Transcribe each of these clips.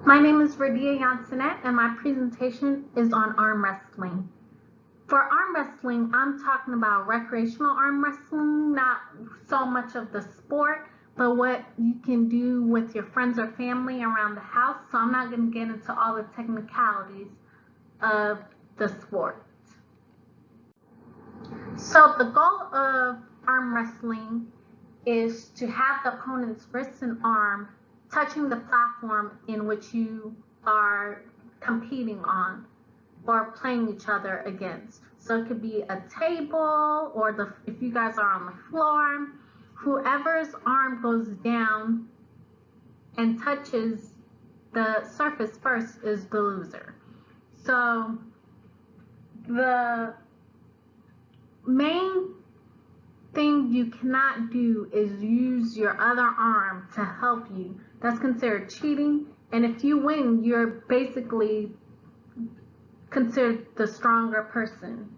My name is Radia Yansenet and my presentation is on arm wrestling. For arm wrestling, I'm talking about recreational arm wrestling, not so much of the sport, but what you can do with your friends or family around the house. So I'm not going to get into all the technicalities of the sport. So the goal of arm wrestling is to have the opponent's wrist and arm touching the platform in which you are competing on or playing each other against. So it could be a table, or if you guys are on the floor, whoever's arm goes down and touches the surface first is the loser. So the main thing you cannot do is use your other arm to help you. That's considered cheating, and if you win, you're basically considered the stronger person.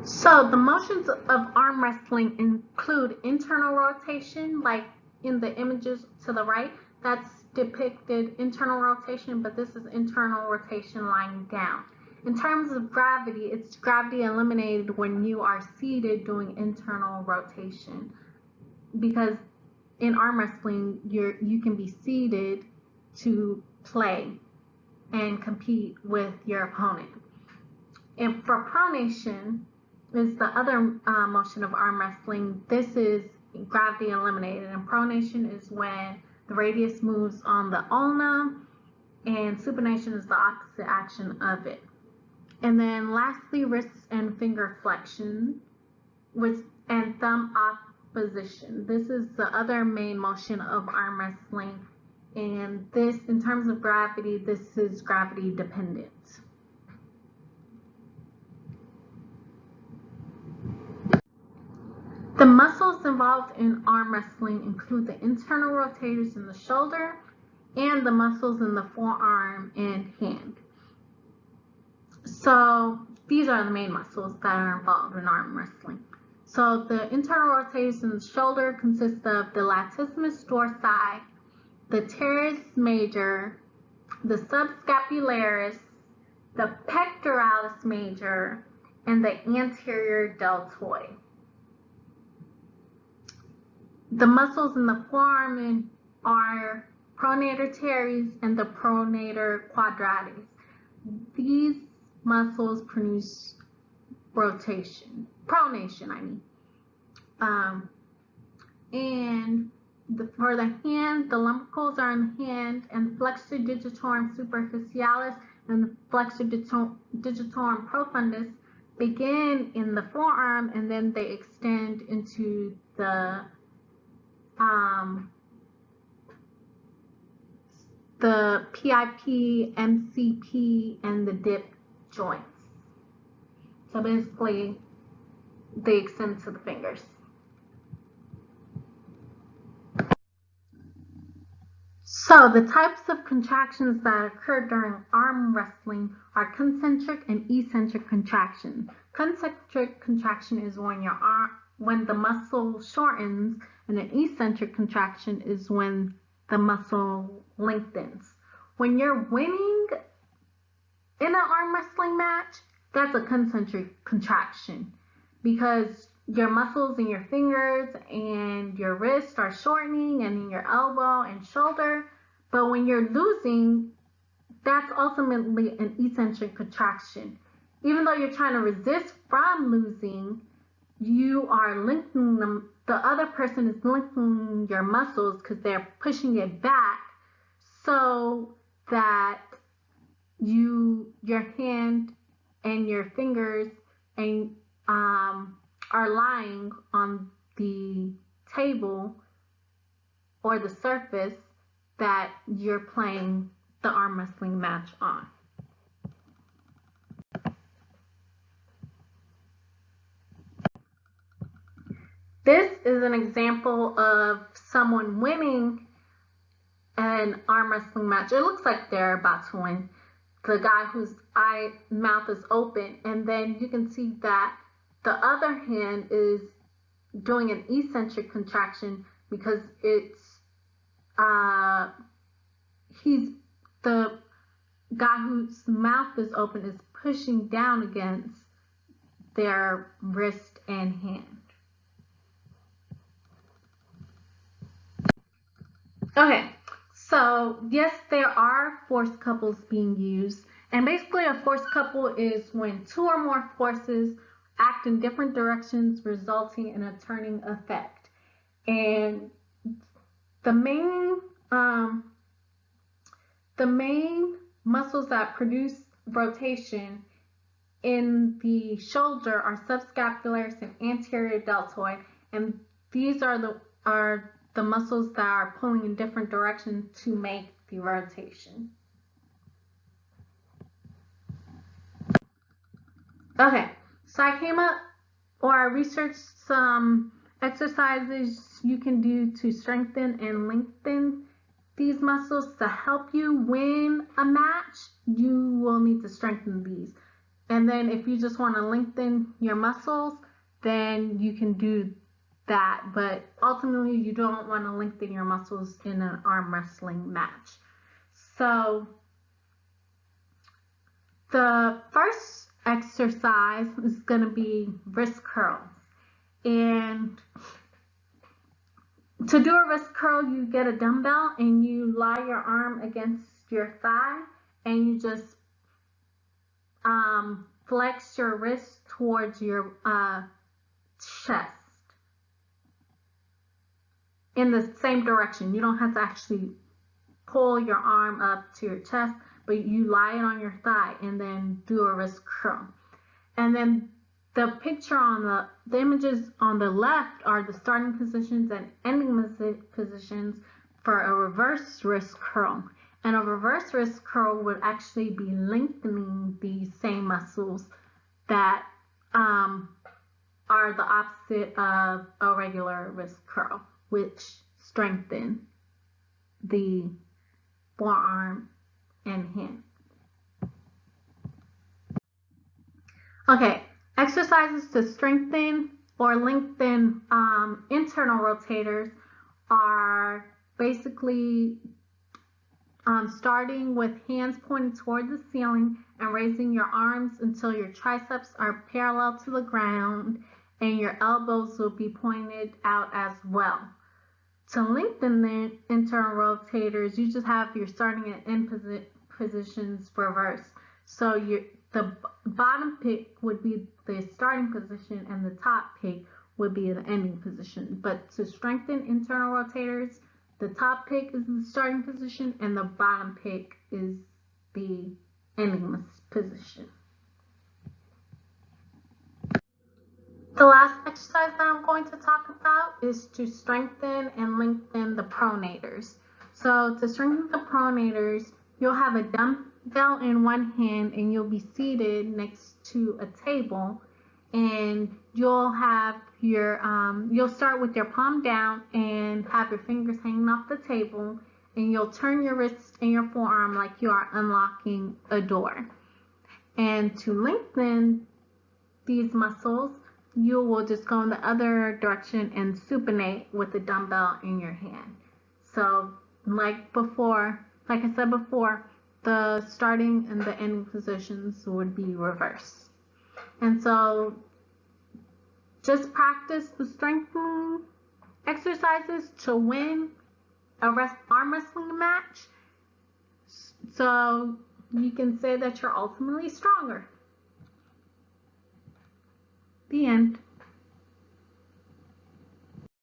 So the motions of arm wrestling include internal rotation, like in the images to the right. That's depicted internal rotation, but this is internal rotation lying down. In terms of gravity, it's gravity eliminated when you are seated doing internal rotation, because in arm wrestling you can be seated to play and compete with your opponent. And for pronation is the other motion of arm wrestling. This is gravity eliminated, and pronation is when the radius moves on the ulna, and supination is the opposite action of it. And then lastly, wrist and finger flexion and thumb opposition. This is the other main motion of arm wrestling, and this, in terms of gravity, this is gravity dependent. The muscles involved in arm wrestling include the internal rotators in the shoulder and the muscles in the forearm and hand. So these are the main muscles that are involved in arm wrestling. So the internal rotators in the shoulder consist of the latissimus dorsi, the teres major, the subscapularis, the pectoralis major, and the anterior deltoid. The muscles in the forearm are pronator teres and the pronator quadratus. These muscles produce pronation, and for the hand, the lumbricals are in the hand, and the flexor digitorum superficialis and the flexor digitorum profundus begin in the forearm, and then they extend into the PIP, MCP, and the dip joints. So basically, they extend to the fingers. So the types of contractions that occur during arm wrestling are concentric and eccentric contraction. Concentric contraction is when the muscle shortens, and an eccentric contraction is when the muscle lengthens. When you're winning in an arm wrestling match, that's a concentric contraction, because your muscles in your fingers and your wrist are shortening, and in your elbow and shoulder. But when you're losing, that's ultimately an eccentric contraction. Even though you're trying to resist from losing, you are linking them. The other person is linking your muscles because they're pushing it back, so that your hand and your fingers are lying on the table or the surface that you're playing the arm wrestling match on. This is an example of someone winning an arm wrestling match. It looks like they're about to win. The guy whose mouth is open, and then you can see that the other hand is doing an eccentric contraction because it's the guy whose mouth is open is pushing down against their wrist and hand. Okay, so yes, there are force couples being used. And basically a force couple is when two or more forces act in different directions, resulting in a turning effect. And the main muscles that produce rotation in the shoulder are subscapularis and anterior deltoid, and these are the muscles that are pulling in different directions to make the rotation. Okay, so I researched some exercises you can do to strengthen and lengthen these muscles. To help you win a match, you will need to strengthen these. And then if you just want to lengthen your muscles, then you can do that. But ultimately, you don't want to lengthen your muscles in an arm wrestling match. So the first exercise is going to be wrist curls. And to do a wrist curl, you get a dumbbell and you lie your arm against your thigh and you just flex your wrist towards your chest in the same direction. You don't have to actually pull your arm up to your chest, but you lie it on your thigh and then do a wrist curl. And then the picture on the images on the left are the starting positions and ending positions for a reverse wrist curl. And a reverse wrist curl would actually be lengthening these same muscles that are the opposite of a regular wrist curl, which strengthen the forearm and hand. Okay, exercises to strengthen or lengthen internal rotators are basically starting with hands pointed toward the ceiling and raising your arms until your triceps are parallel to the ground and your elbows will be pointed out as well. To lengthen the internal rotators, you just have your starting and end positions reversed. So the bottom pick would be the starting position and the top pick would be the ending position. But to strengthen internal rotators, the top pick is the starting position and the bottom pick is the ending position. The last exercise that I'm going to talk about is to strengthen and lengthen the pronators. So to strengthen the pronators, you'll have a dumbbell in one hand and you'll be seated next to a table, and you'll have your you'll start with your palm down and have your fingers hanging off the table, and you'll turn your wrist and your forearm like you are unlocking a door. And to lengthen these muscles, you will just go in the other direction and supinate with the dumbbell in your hand. So like I said before, the starting and the ending positions would be reversed. And so just practice the strengthening exercises to win a arm wrestling match, so you can say that you're ultimately stronger. The end.